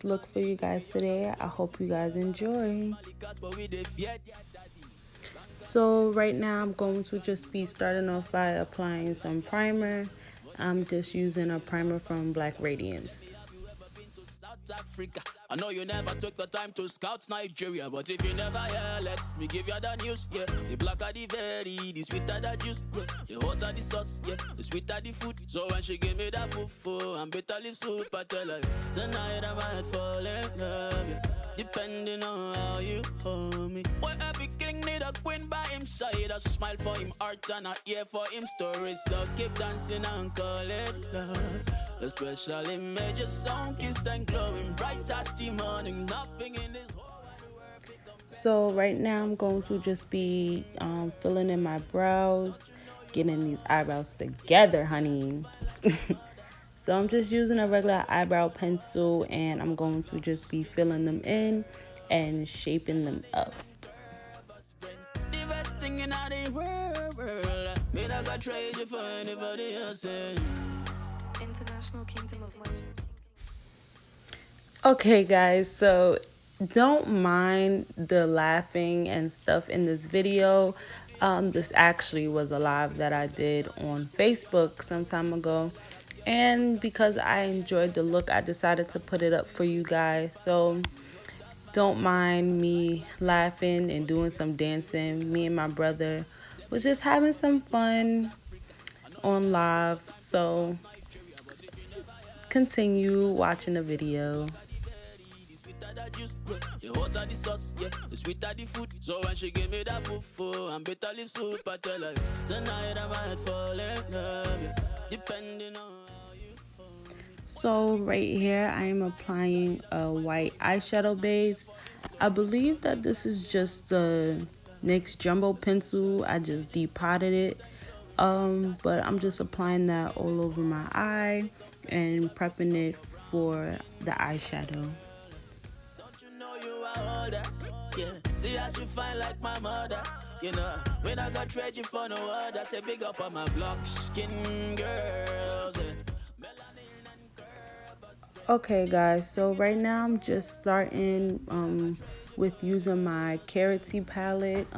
look for you guys today. I hope you guys enjoy. So right now I'm going to just be starting off by applying some primer. I'm just using a primer from Black Radiance. South Africa. I know you never took the time to scout Nigeria, but if you never hear, let me give you the news. Yeah, the blacker the berry, the sweeter the juice. Yeah, the hotter the sauce, yeah, the sweeter the food. So when she give me that fufu and bitter leaf soup, I tell her tonight I might fall in love. Yeah. Depending on how you hold me. Boy, every king need a queen by him side. A smile for him heart and a ear for him stories. So keep dancing and call it love. A special image, a sound kissed and glowing bright as the morning. Nothing in this whole world become. So right now I'm going to just be filling in my brows, getting these eyebrows together, honey. So I'm just using a regular eyebrow pencil and I'm going to just be filling them in and shaping them up. The best thing in the world. Me not gonna trade you for anybody else. International Kingdom of Motion. Okay, guys, so don't mind the laughing and stuff in this video. This actually was a live that I did on Facebook some time ago. And because I enjoyed the look, I decided to put it up for you guys. So don't mind me laughing and doing some dancing. Me and my brother was just having some fun on live. So continue watching the video. The juice, the hotter the sauce, yeah, the sweeter the food. So when she give me that fufu and bitter leaf soup, I tell her tonight I might fall in love, yeah. Depending on how you hold me. So right here I am applying a white eyeshadow base. I believe that this is just the NYX Jumbo pencil. I just depotted it. But I'm just applying that all over my eye and prepping it for the eyeshadow. Don't you know you are older? Yeah, see how she fine like my mother. You know, when I got trade you for no other, say big up on my block skin girls. Yeah. Okay guys, so right now I'm just starting with using my Carroty palette,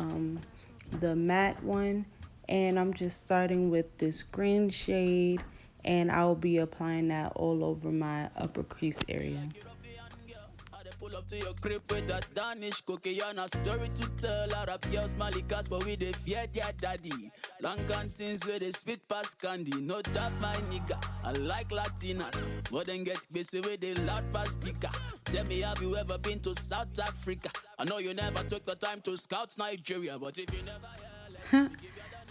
the matte one, and I'm just starting with this green shade and I'll be applying that all over my upper crease area. Pull up to your crib with that Danish cookie and a story to tell. Out of your smelly cats, but we dey fear their daddy. Long things where they spit past candy. No that my nigga, I like Latinas, but then get busy with the loud past speaker. Tell me, have you ever been to South Africa? I know you never took the time to scout Nigeria, but if you never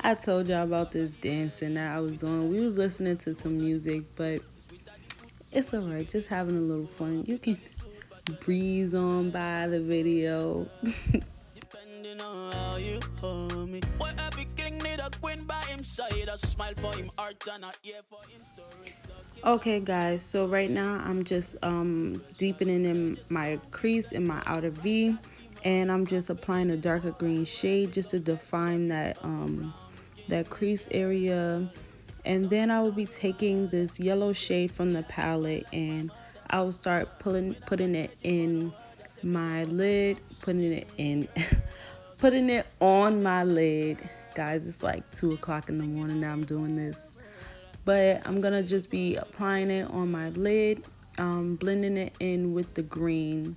I told y'all about this dancing that I was doing. We was listening to some music, but it's alright, just having a little fun. You can breeze on by the video. depending on how you hold me. Boy, every king need a queen by him side. A smile for him heart and a ear for him stories. Okay guys, so right now I'm just deepening in my crease in my outer V, and I'm just applying a darker green shade just to define that that crease area. And then I will be taking this yellow shade from the palette and I will start putting it in my lid, putting it in putting it on my lid. Guys, it's like 2 o'clock in the morning that I'm doing this, but I'm gonna just be applying it on my lid, blending it in with the green.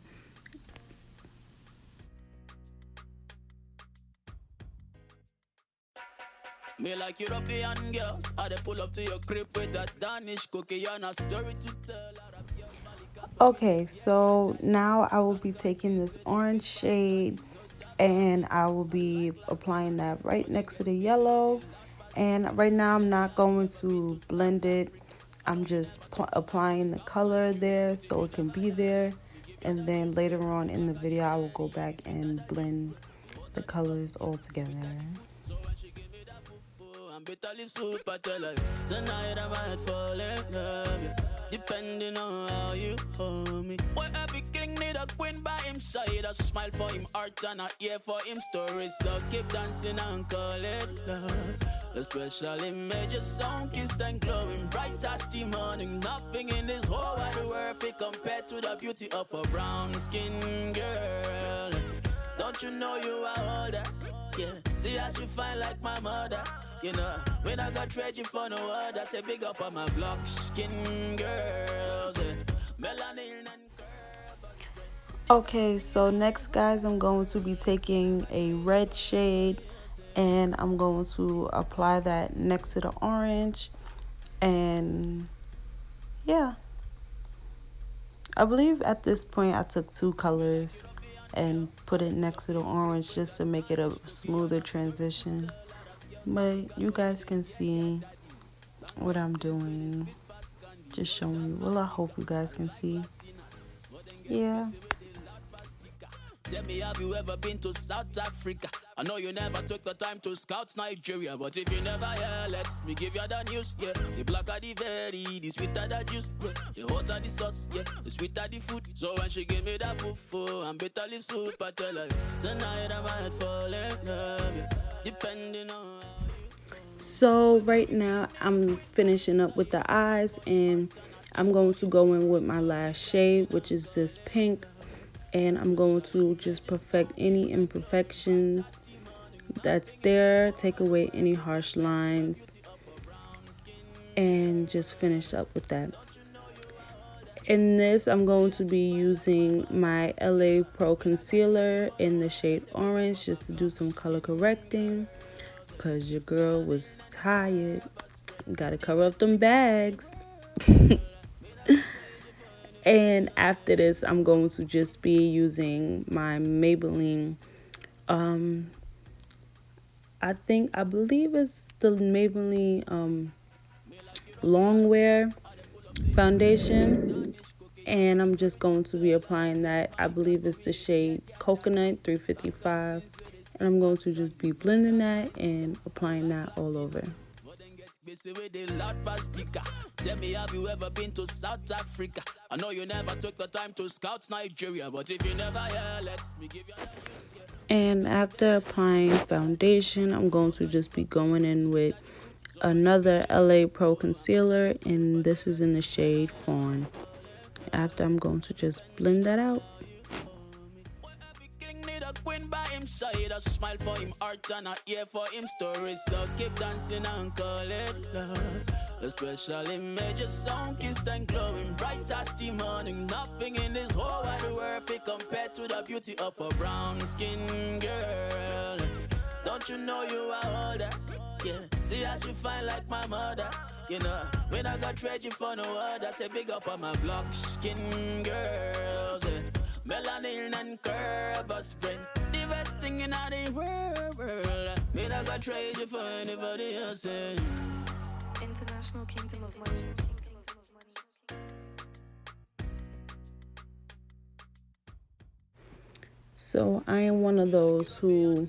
Me like European girls, I they pull up to your crib with that Danish cookie and a story to tell. Out of your smelly cats, Okay, so now I will be taking this orange shade and I will be applying that right next to the yellow. And right now I'm not going to blend it. I'm just applying the color there so it can be there. And then later on in the video, I will go back and blend the colors all together. so when she give me that fufu and bitter leaf soup, I tell her tonight I might fall in love. Yeah. depending on how you hold me. Boy, every king need a queen by him side. A smile for him heart and a ear for him stories. So keep dancing and call it love. A special image, a sound kissed and glowing bright as the morning. Nothing in this whole wide world fit compared to the beauty of a brown skin girl. Don't you know you are older? Yeah, see how she fine like my mother. You know, when I got treasure for no other, say big up on my block skin girls. Yeah. Melanin and Okay, so next, guys, I'm going to be taking a red shade and I'm going to apply that next to the orange. And yeah, I believe at this point I took two colors and put it next to the orange just to make it a smoother transition. But you guys can see what I'm doing, just showing you. Well, I hope you guys can see. Yeah. tell me, have you ever been to South Africa? I know you never took the time to scout Nigeria, but if you never hear, let me give you the news. Yeah, the blacker the berry, the sweeter the juice. Yeah, the hotter the sauce, yeah, the sweeter the food. So when she give me that fufu, I'm better live soup. I tell her tonight I might fall in love. Yeah, depending on. So right now I'm finishing up with the eyes, and I'm going to go in with my last shade, which is this pink, and I'm going to just perfect any imperfections that's there, take away any harsh lines, and just finish up with that. In this, I'm going to be using my LA Pro concealer in the shade orange just to do some color correcting, because your girl was tired. Gotta cover up them bags. And after this, I'm going to just be using my Maybelline, I believe it's the Maybelline Longwear foundation, and I'm just going to be applying that. I believe it's the shade Coconut 355, and I'm going to just be blending that and applying that all over. Busy with the loud fast speaker. Tell me, have you ever been to South Africa? I know you never took the time to scout Nigeria, but if you never hear, let me give you. And after applying foundation, I'm going to just be going in with another LA Pro concealer, and this is in the shade Fawn. After, I'm going to just blend that out. Queen by him side, a smile for him heart and a ear for him stories. So keep dancing and call it love. A special image, a sound kissed and glowing bright as the morning. Nothing in this whole wide world fit compared to the beauty of a brown skin girl. Don't you know you are older? Yeah, see how she fine like my mother. You know, when I got treasure for no other, say big up on my block skin girls. Yeah. Melanin and curb a spread. The best thing in the world. When I got treasure for anybody else. Yeah. International Kingdom of Money. So I am one of those who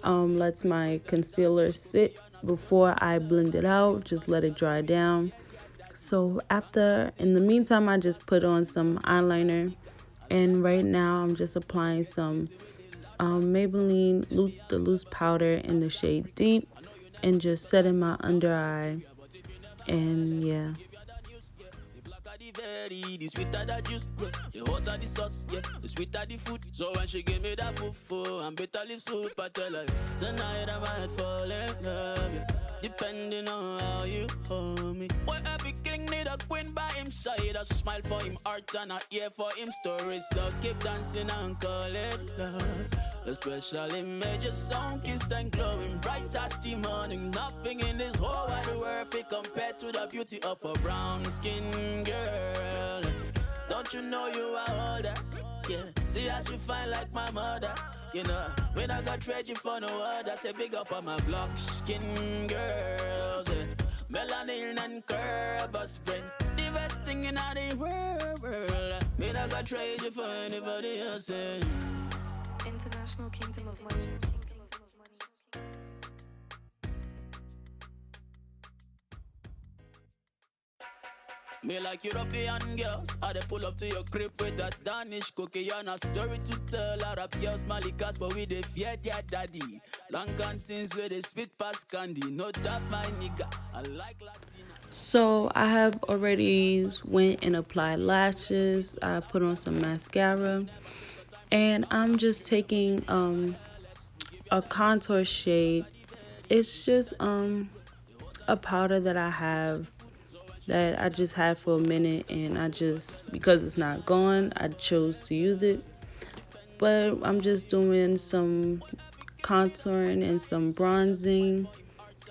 lets my concealer sit before I blend it out. Just let it dry down. So after, in the meantime, I just put on some eyeliner, and right now I'm just applying some Maybelline the loose powder in the shade Deep, and just setting my under eye. And yeah. The sweeter the juice, the hotter the sauce, yeah, the sweeter the food. So when she give me that fufu, I'm better live soup. I tell her tonight I might fall in love, yeah, depending on how you hold me. Boy, every king need a queen by him side, a smile for him heart and a ear for him stories. So keep dancing and call it love. A special image, a sound kissed and glowing bright as the morning. Nothing in this whole wide world fit compared to the beauty of a brown skin girl. Don't you know you are older? Yeah, see how she fine like my mother. You know, when I got treasure for no other, say big up on my block skin girls. Yeah. Melanin and curb a spread. The best thing in the world. When I got treasure for anybody else. Yeah. International Kingdom of Money. Me like European girls, how they pull up to your crib with that Danish cookie and a story to tell. Arab girls, Mali cats, but we they fear their daddy. Long things where they spit past candy. No that my nigga, I like Latina. So I have already went and applied lashes. I put on some mascara, and I'm just taking a contour shade. It's just a powder that I have that I just had for a minute, and I just, because it's not gone, I chose to use it. But I'm just doing some contouring and some bronzing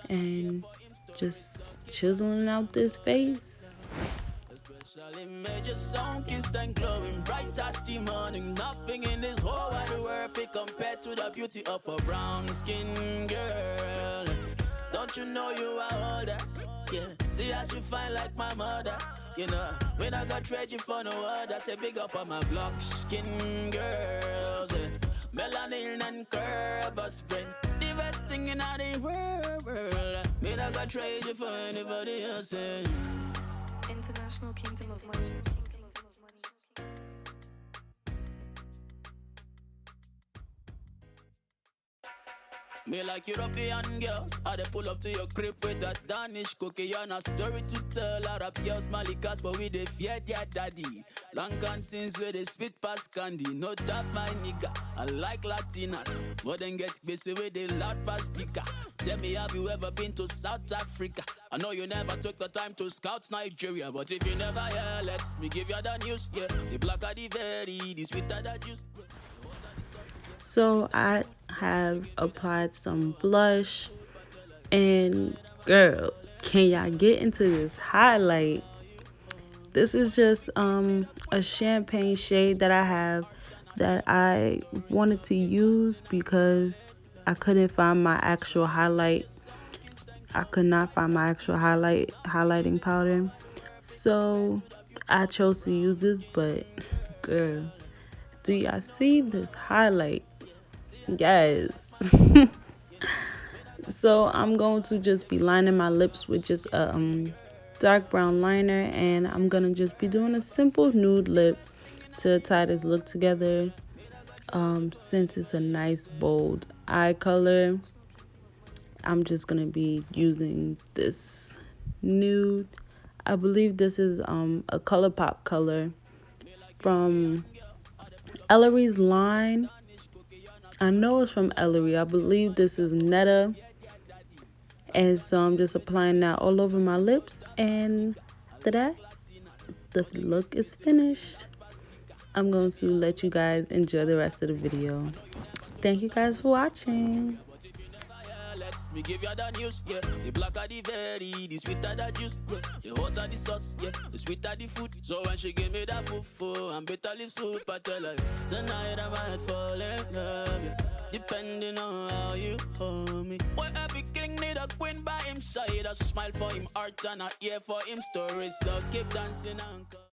and just chiseling out this face. Especially major sound kissed and glowing bright as the morning. Nothing in this whole wide world fit compared to the beauty of a brown skin girl. Don't you know you are older? Yeah, see how she fine like my mother. You know, when I got trade you for no other, say big up on my black skin girls. Yeah. Melanin and curb a spread. The best thing in the world. Me not got trade you for anybody else. Yeah. International Kingdom of Motion. Me like European girls, how they pull up to your crib with that Danish cookie and a story to tell. Arab girls, Mali cats, but we they fear their daddy. Long things where they spit past candy. No that my nigga, I like Latinas, but then get busy with the loud past speaker. Tell me, have you ever been to South Africa? I know you never took the time to scout Nigeria, but if you never hear, let me give you the news. Yeah, the blacker the berry, the sweeter the juice. So I have applied some blush, and girl, can y'all get into this highlight? This is just a champagne shade that I have that I wanted to use because I couldn't find my actual highlight. I could not find my actual highlighting powder, so I chose to use this. But girl, do y'all see this highlight? Yes. So I'm going to just be lining my lips with just a dark brown liner, and I'm gonna just be doing a simple nude lip to tie this look together. Since it's a nice bold eye color, I'm just gonna be using this nude. I believe this is a ColourPop color from Ellery's line. I know it's from Ellery. I believe this is Netta. And so I'm just applying that all over my lips. And after that, the look is finished. I'm going to let you guys enjoy the rest of the video. Thank you guys for watching. Me give you the news, yeah. The blacker the berry, the sweeter the juice, yeah. The hotter the sauce, yeah. The sweeter the food. So when she give me that fufu and bitter leaf soup, I tell her tonight I might fall in love, yeah. Depending on how you hold me. Boy, every king need a queen by him side. A smile for him heart and a ear for him stories. So keep dancing and